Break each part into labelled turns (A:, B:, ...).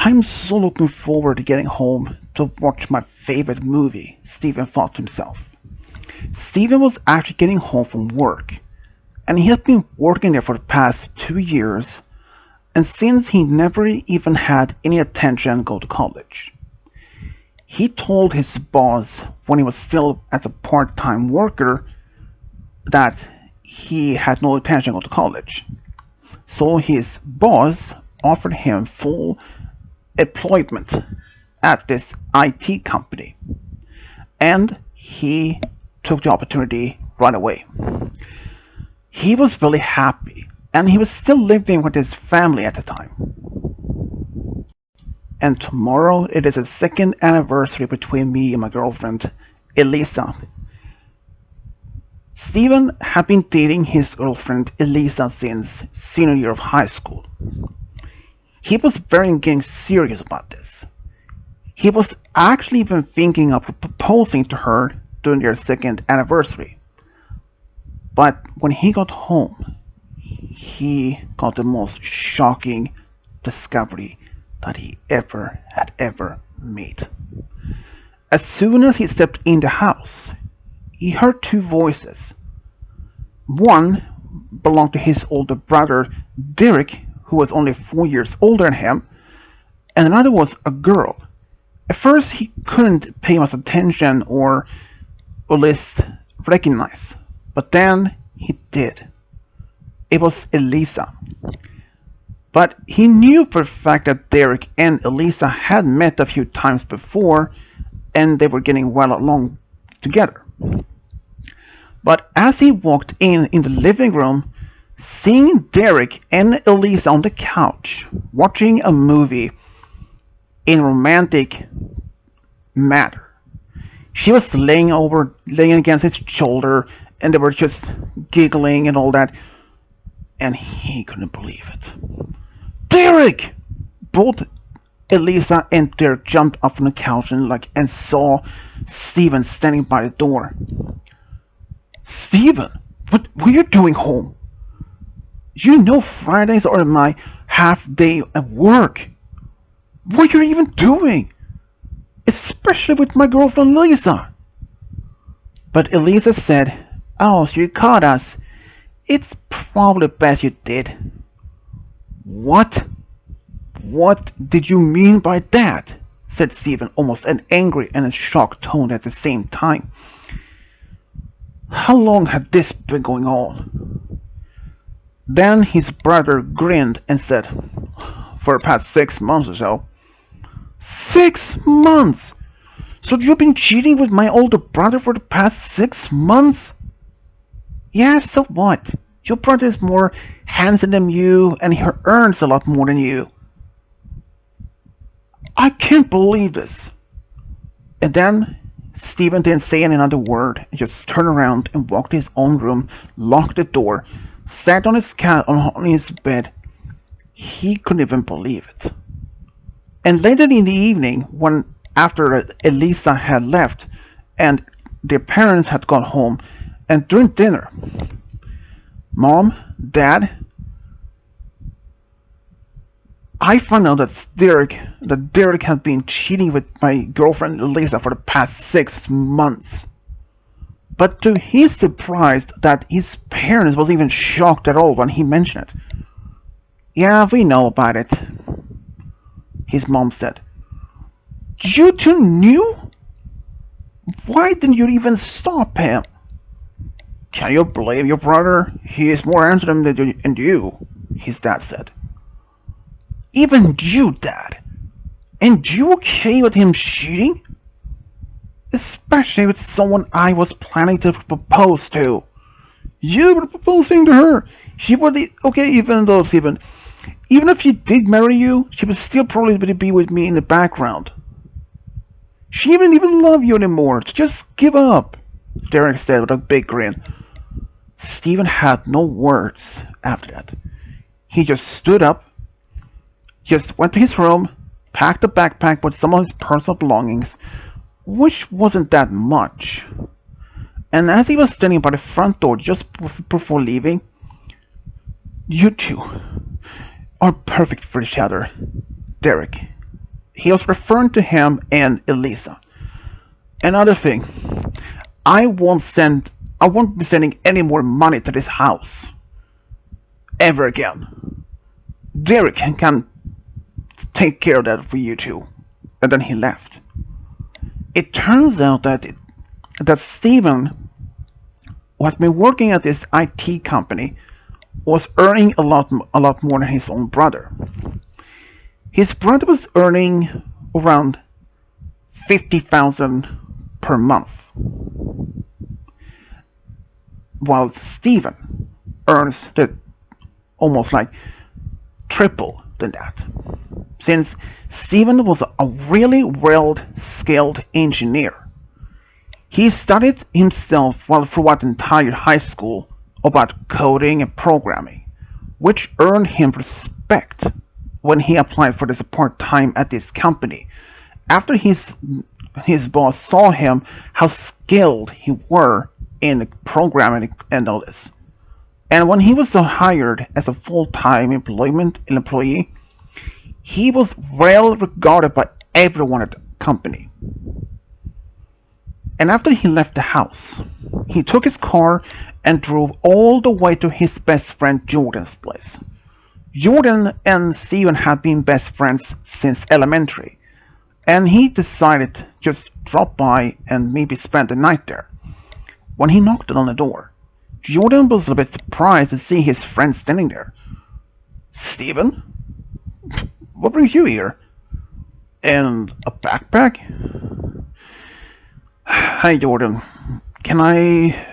A: I'm so looking forward to getting home to watch my favorite movie, Stephen thought to himself. Stephen was actually getting home from work, and he had been working there for the past 2 years, and since he never even had any attention to go to college. He told his boss when he was still as a part-time worker that he had no intention to go to college. So his boss offered him full employment at this IT company, and he took the opportunity right away. He was really happy, and he was still living with his family at the time. And tomorrow it is the second anniversary between me and my girlfriend, Elisa. Steven had been dating his girlfriend Elisa since senior year of high school. He was very getting serious about this. He was actually even thinking of proposing to her during their second anniversary. But when he got home, he got the most shocking discovery that he had ever made. As soon as he stepped in the house, he heard two voices. One belonged to his older brother, Derek, who was only 4 years older than him, and another was a girl. At first, he couldn't pay much attention or at least recognize, but then he did. It was Elisa. But he knew for a fact that Derek and Elisa had met a few times before, and they were getting well along together. But as he walked in the living room, seeing Derek and Elisa on the couch, watching a movie in romantic manner. She was laying against his shoulder, and they were just giggling and all that, and he couldn't believe it. Derek! Both Elisa and Derek jumped up from the couch and saw Steven standing by the door. Steven, what are you doing home? You know Fridays are my half day at work. What are you even doing? Especially with my girlfriend Lisa. But Elisa said, "Oh, so you caught us. It's probably best you did." What? What did you mean by that? Said Stephen, almost an angry and a shocked tone at the same time. How long had this been going on? Then his brother grinned and said, "For the past 6 months or so." 6 months? So you've been cheating with my older brother for the past 6 months? Yeah, so what? Your brother is more handsome than you, and he earns a lot more than you. I can't believe this. And then Stephen didn't say another word, and just turned around and walked to his own room, locked the door, sat on his bed. He couldn't even believe it. And later in the evening, after Elisa had left and their parents had gone home, and during dinner, Mom, Dad, I found out that Derek had been cheating with my girlfriend Elisa for the past 6 months. But to his surprise, that his parents wasn't even shocked at all when he mentioned it. Yeah, we know about it, his mom said. You two knew? Why didn't you even stop him? Can you blame your brother? He is more handsome than you, his dad said. Even you, Dad? And you okay with him cheating? Especially with someone I was planning to propose to. You were proposing to her. She would be okay, even if she did marry you, she would still probably be with me in the background. She didn't even love you anymore, so just give up, Derek said with a big grin. Stephen had no words after that. He just stood up, just went to his room, packed a backpack with some of his personal belongings, which wasn't that much. And as he was standing by the front door just before leaving, "You two are perfect for each other, Derek," He was referring to him and Elisa. Another thing, I won't send I won't be sending any more money to this house ever again. Derek can take care of that for you two. And then he left. It turns out that Steven, who has been working at this IT company, was earning a lot more than his own brother. His brother was earning around 50,000 per month, while Steven earns the almost like triple than that. Since Steven was a really well-skilled engineer, he studied himself well throughout the entire high school about coding and programming, which earned him respect when he applied for this part-time at this company. After his boss saw him how skilled he were in programming and all this. And when he was hired as a full-time employee, he was well regarded by everyone at the company. And after he left the house, he took his car and drove all the way to his best friend Jordan's place. Jordan and Steven had been best friends since elementary, and he decided to just drop by and maybe spend the night there. When he knocked on the door, Jordan was a bit surprised to see his friend standing there. "Steven? What brings you here? And a backpack?" "Hi, Jordan. Can I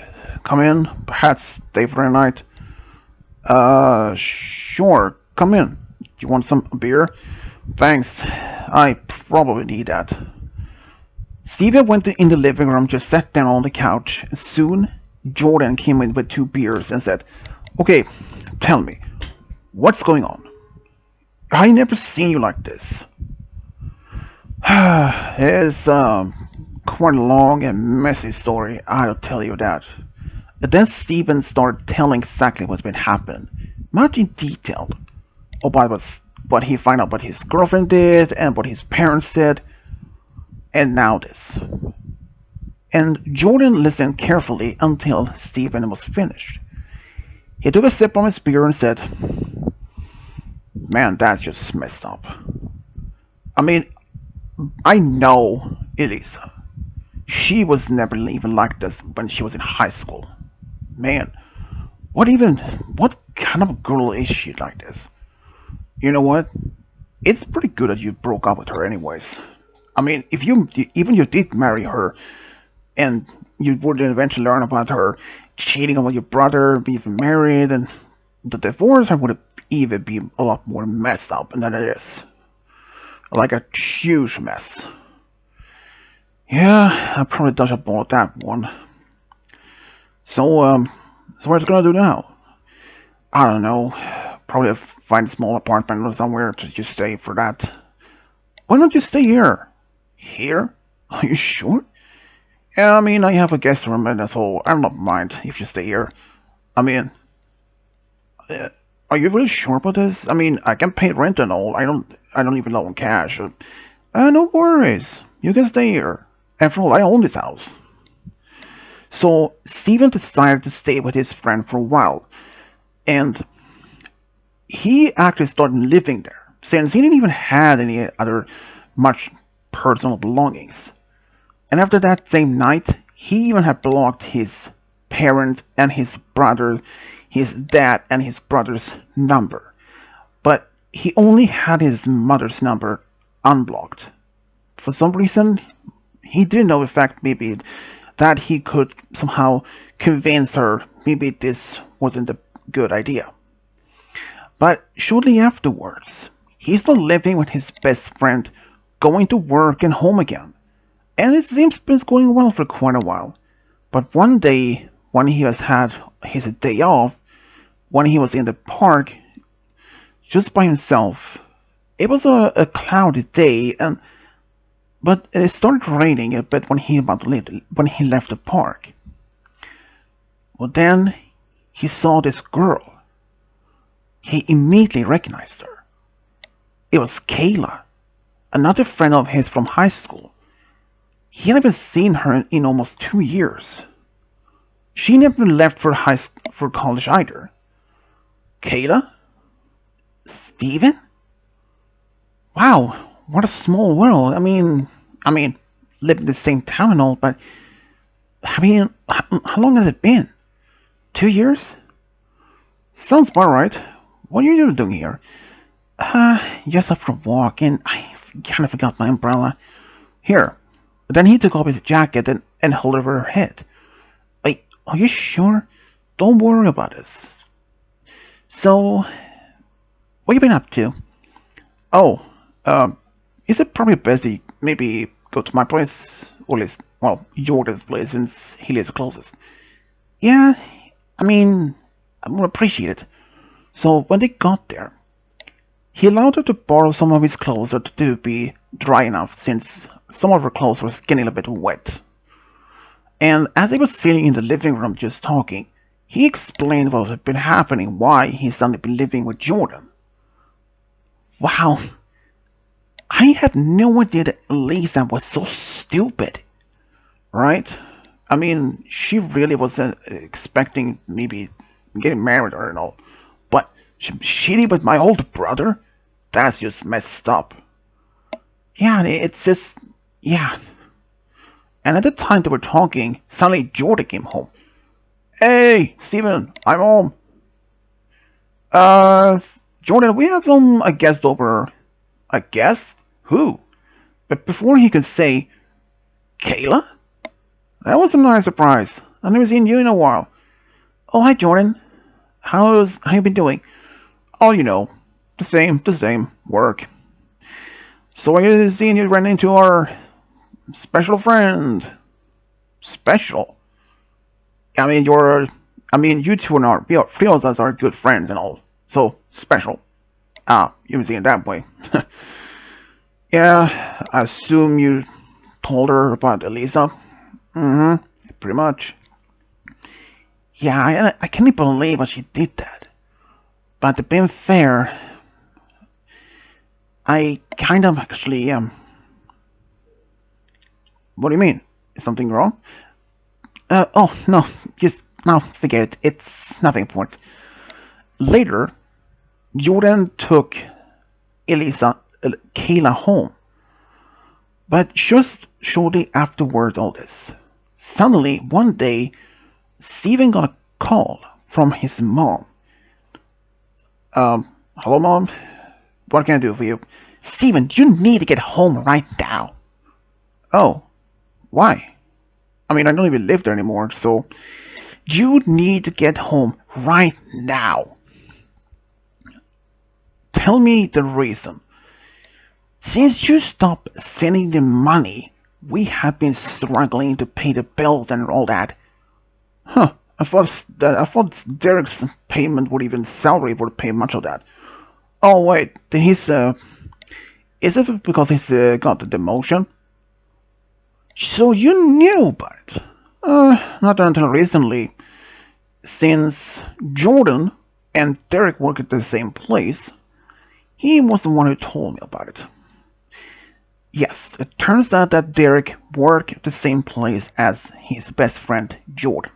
A: come in? Perhaps stay for the night?" Sure. Come in. You want some beer?" "Thanks. I probably need that." Steven went in the living room, just sat down on the couch. Soon, Jordan came in with 2 beers and said, "Okay, tell me, what's going on? I never seen you like this." "It's quite a long and messy story, I'll tell you that." And then Steven started telling exactly what's been happening, much in detail, about what he found out what his girlfriend did and what his parents did, and now this. And Jordan listened carefully until Steven was finished. He took a sip of his beer and said, "Man, that's just messed up. I mean, I know Elisa. She was never even like this when she was in high school. Man, what kind of a girl is she like this? You know what? It's pretty good that you broke up with her anyways. I mean, if even you did marry her, and you would eventually learn about her cheating on your brother, being married, and the divorce would even be a lot more messed up than it is. Like a huge mess. Yeah, I probably dodged a bullet that one. So what are you gonna do now?" "I don't know. Probably find a small apartment or somewhere to just stay for that." "Why don't you stay here?" "Here? Are you sure?" "Yeah, I mean, I have a guest room, and so I don't mind if you stay here. I mean, are you really sure about this? I mean, I can pay rent and all. I don't even own cash. No worries. You can stay here. After all, I own this house." So Steven decided to stay with his friend for a while, and he actually started living there, since he didn't even have any other much personal belongings. And after that same night, he even had blocked his parent and his brother, his dad and his brother's number. But he only had his mother's number unblocked. For some reason, he didn't know, in fact, maybe that he could somehow convince her maybe this wasn't a good idea. But shortly afterwards, he started living with his best friend, going to work and home again. And it seems it's been going well for quite a while. But one day, when he has had his day off, when he was in the park, just by himself, it was a cloudy day, but it started raining a bit when he left the park. Well, then he saw this girl. He immediately recognized her. It was Kayla. another friend of his from high school. He hadn't seen her in almost 2 years. She never left for college either. Kayla? Steven? Wow, what a small world. I mean, live in the same town and all, but how long has it been? 2 years? Sounds about right. What are you doing here? Just after a walk, and I kind of forgot my umbrella. Here. Then he took off his jacket and held it over her head. Wait, are you sure? Don't worry about this. So, what you been up to? Oh, is it probably best that you maybe go to my place? Or at least, well, Jordan's place, since he lives closest. Yeah, I mean, I would appreciate it. So, when they got there, he allowed her to borrow some of his clothes to be dry enough, since some of her clothes was getting a bit wet. And as they were sitting in the living room just talking, he explained what had been happening, why he suddenly been living with Jordan. Wow, I had no idea that Elisa was so stupid, right? I mean, she really wasn't expecting maybe getting married or all, but cheating with my older brother? That's just messed up. Yeah, it's just, yeah. And at the time they were talking, suddenly Jordan came home. Hey, Steven, I'm home. Jordan, we have a guest over. A guest? Who? But before he could say, Kayla? That was a nice surprise. I've never seen you in a while. Oh, hi, Jordan. How you been doing? Oh, the same, work. So I seen you ran into our special friend. Special? You two are not, three of us are good friends and all. So, special. You can see it that way. Yeah, I assume you told her about Elisa? Mm-hmm, pretty much. Yeah, I can't believe that she did that. But to be fair, I kind of actually, what do you mean? Is something wrong? Oh, no, no, forget it. It's nothing important. Later, Jordan took Kayla home. But just shortly afterwards all this, suddenly, one day, Steven got a call from his mom. Hello, Mom? What can I do for you? Steven, you need to get home right now. Oh, why? I don't even live there anymore, so you need to get home right now. Tell me the reason. Since you stopped sending the money, we have been struggling to pay the bills and all that. Huh, I thought Derek's payment would even salary would pay much of that. Oh wait, then is it because he's got the demotion? So you knew about it? Not until recently. Since Jordan and Derek work at the same place, he was the one who told me about it. Yes, it turns out that Derek worked at the same place as his best friend Jordan.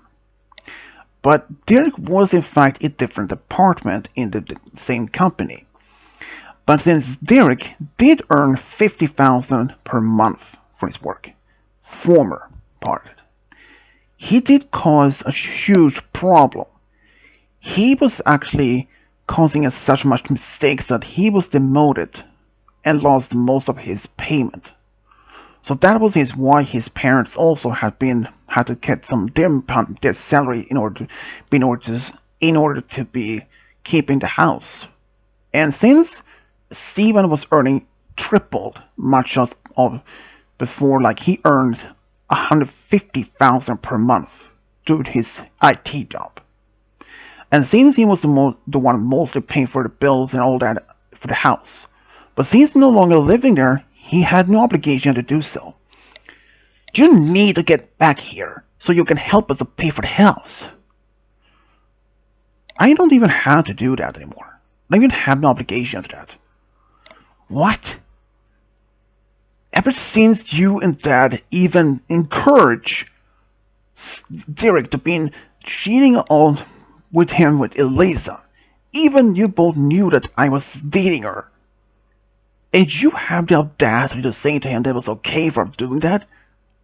A: But Derek was in fact a different department in the same company. But since Derek did earn $50,000 per month for his work, former part, he did cause a huge problem. He was actually causing us such much mistakes that he was demoted and lost most of his payment. So that was why his parents also had to get some their salary in order to be keeping the house. And since Steven was earning tripled much of before, like he earned $150,000 per month doing his IT job. And since he was the one mostly paying for the bills and all that for the house, but since he's no longer living there, he had no obligation to do so. You need to get back here so you can help us to pay for the house. I don't even have to do that anymore. I don't even have no obligation to that. What? Ever since you and Dad even encouraged Derek to be cheating on with him with Eliza, even you both knew that I was dating her. And you have the audacity to say to him that it was okay for doing that,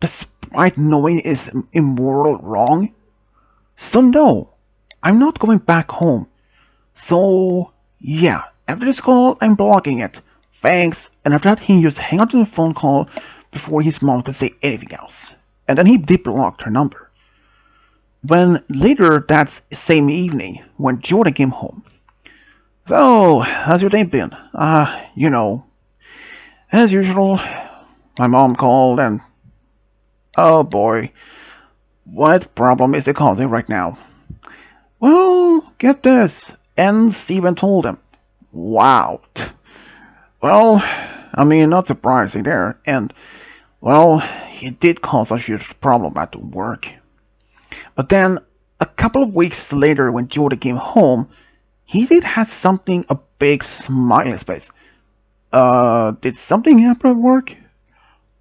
A: despite knowing it's immoral wrong? So no, I'm not going back home. So yeah, after this call, I'm blocking it. Thanks. And after that, he just hung up on the phone call before his mom could say anything else. And then he deep blocked her number. When later that same evening, when Jordan came home, so how's your day been? As usual, my mom called and oh boy, what problem is it causing right now? Well, get this. And Steven told him. Wow. Well, I mean, not surprising there. And, well, he did cause a huge problem at work. But then, a couple of weeks later, when Jordan came home, he did have something, a big smile on his face. Did something happen at work?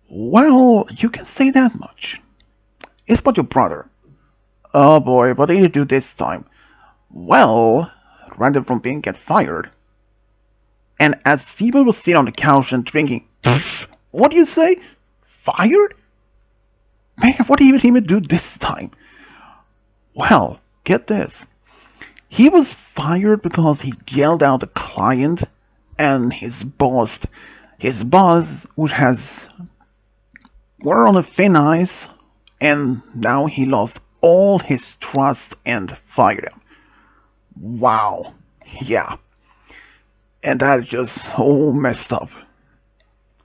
A: Well, you can say that much. It's about your brother. Oh boy, what did you do this time? Well, rather from being get fired. And as Steven was sitting on the couch and drinking, what do you say? Fired? Man, what did he even do this time? Well, get this. He was fired because he yelled out a client and his boss, which were on a thin ice, and now he lost all his trust and fired him. Wow. Yeah. And that is just so messed up.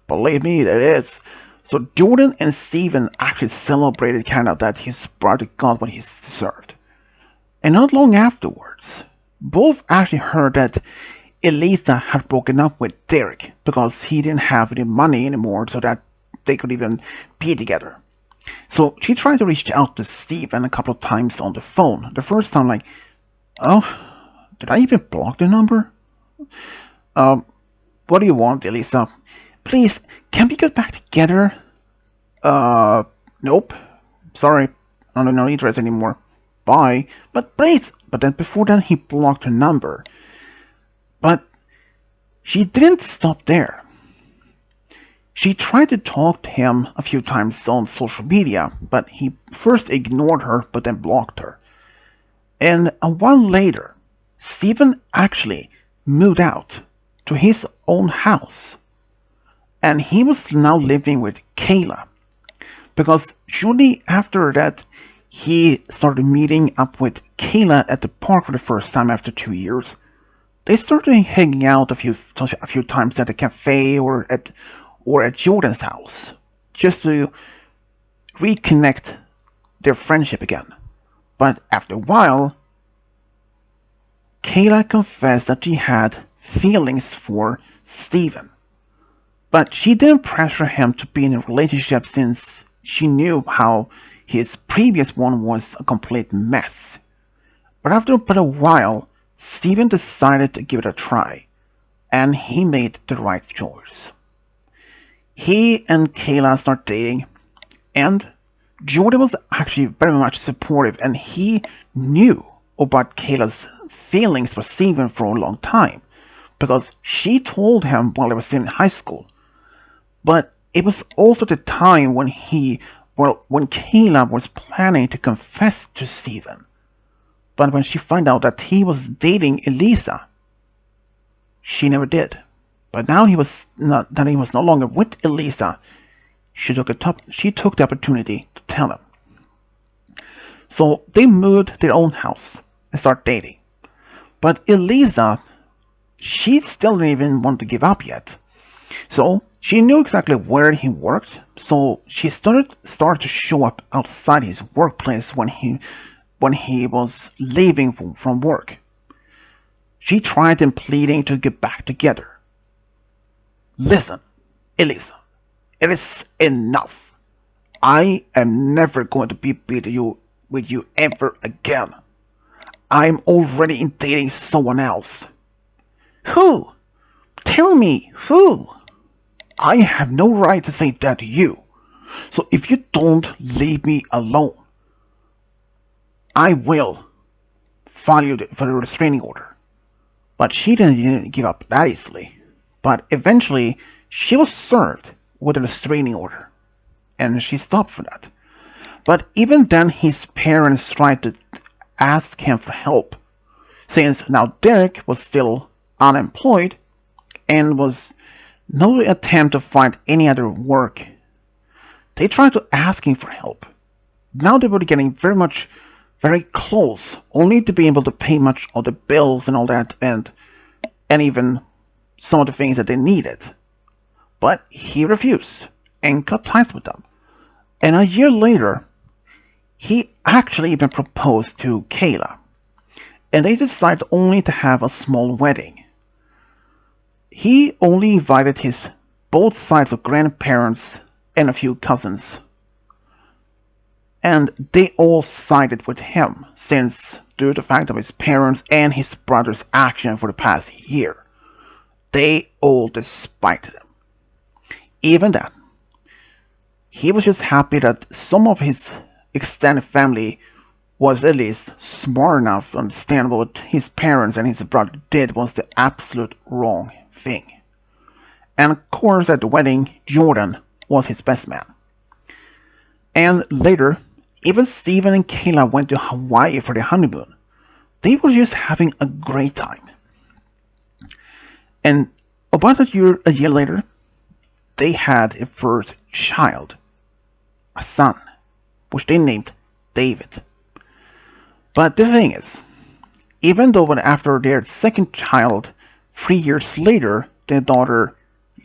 A: Believe me, it is. So Jordan and Steven actually celebrated kind of that his brother got what he deserved. And not long afterwards, both actually heard that Elisa had broken up with Derek because he didn't have any money anymore so that they could even be together. So she tried to reach out to Steven a couple of times on the phone. The first time, like, oh, did I even block the number? What do you want, Elisa? Please, can we get back together? Nope. Sorry, I'm not interested anymore. Bye. But please. But then before that, he blocked her number. But she didn't stop there. She tried to talk to him a few times on social media, but he first ignored her, but then blocked her. And a while later, Steven actually moved out to his own house. And he was now living with Kayla. Because shortly after that, he started meeting up with Kayla at the park for the first time after 2 years. They started hanging out a few times at the cafe or at Jordan's house, just to reconnect their friendship again. But after a while, Kayla confessed that she had feelings for Steven. But she didn't pressure him to be in a relationship since she knew how his previous one was a complete mess. But after about a while, Steven decided to give it a try, and he made the right choice. He and Kayla started dating, and Jordan was actually very much supportive, and he knew about Kayla's feelings for Steven for a long time, because she told him while they were still in high school. But it was also the time when Kayla was planning to confess to Steven. But when she found out that he was dating Elisa, she never did. But now he was no longer with Elisa, she took the opportunity to tell him. So they moved to their own house and started dating. But Elisa, she still didn't even want to give up yet. So she knew exactly where he worked, so she started to show up outside his workplace when he was leaving from work. She tried and pleading to get back together. Listen, Elisa, it is enough. I am never going to be with you ever again. I'm already dating someone else. Who? Tell me, who? I have no right to say that to you. So if you don't leave me alone, I will file you for a restraining order. But she didn't give up that easily. But eventually, she was served with a restraining order, and she stopped for that. But even then, his parents tried to ask him for help, since now Derek was still unemployed and was no attempt to find any other work. They tried to ask him for help. Now they were getting very close, only to be able to pay much of the bills and all that, and even some of the things that they needed. But he refused and cut ties with them. And a year later, he actually even proposed to Kayla, and they decided only to have a small wedding. He only invited his both sides of grandparents and a few cousins, and they all sided with him, since due to the fact of his parents and his brother's action for the past year, they all despised him. Even then, he was just happy that some of his extended family was at least smart enough to understand what his parents and his brother did was the absolute wrong thing. And of course, at the wedding, Jordan was his best man. And later, even Steven and Kayla went to Hawaii for their honeymoon. They were just having a great time. And about a year later, they had a first child, a son, which they named David. But the thing is, even though after their second child, 3 years later, their daughter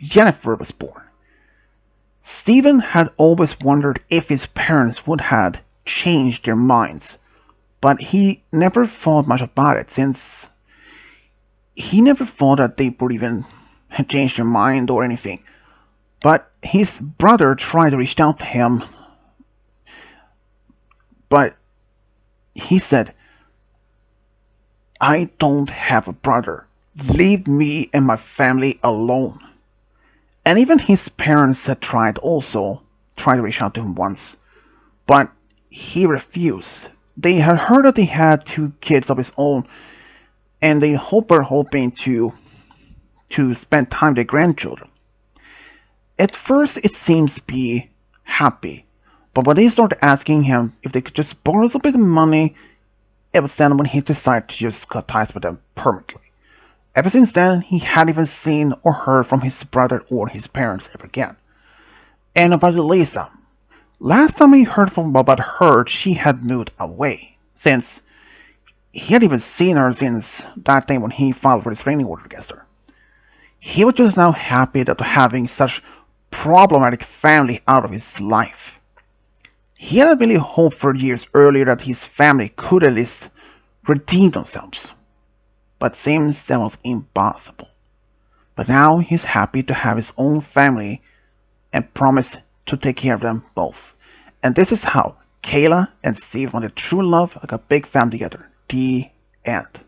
A: Jennifer was born, Stephen had always wondered if his parents would have changed their minds, but he never thought much about it, since he never thought that they would even have changed their mind or anything. But his brother tried to reach out to him, but he said, "I don't have a brother. Leave me and my family alone." And even his parents had tried to reach out to him once, but he refused. They had heard that he had 2 kids of his own, and they were hoping to spend time with their grandchildren. At first, it seems to be happy, but when they started asking him if they could just borrow a little bit of money, it was then when he decided to just cut ties with them permanently. Ever since then, he hadn't even seen or heard from his brother or his parents ever again. And about Lisa, last time he heard about her, she had moved away, since he hadn't even seen her since that day when he filed for his restraining order against her. He was just now happy that having such problematic family out of his life. He had really hoped for years earlier that his family could at least redeem themselves, but seems that was impossible. But now he's happy to have his own family and promise to take care of them both. And this is how Kayla and Steve found their true love, like a big family together. The end.